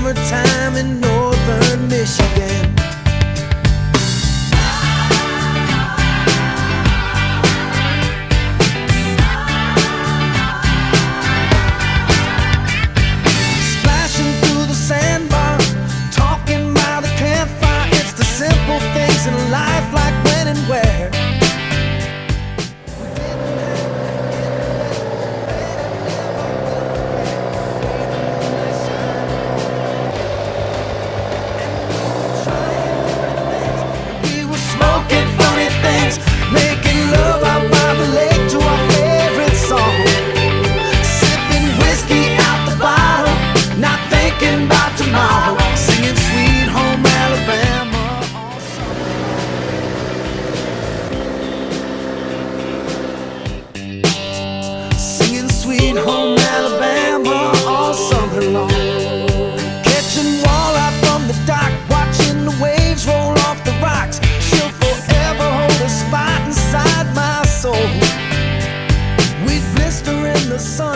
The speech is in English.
summertime in northern Michigan. Splashing through the sandbar, talking by the campfire. It's the simple things in life, like when and where. Smoking funny things, making love out by the lake to our favorite song. Sipping whiskey out the bottle, not thinking about tomorrow. Singing Sweet Home Alabama all summer. Singing Sweet Home Alabama all summer long. Catching walleye from the dock, watching the waves roll off the rocks. She'll forever hold a spot inside my soul. We'd blister in the sun.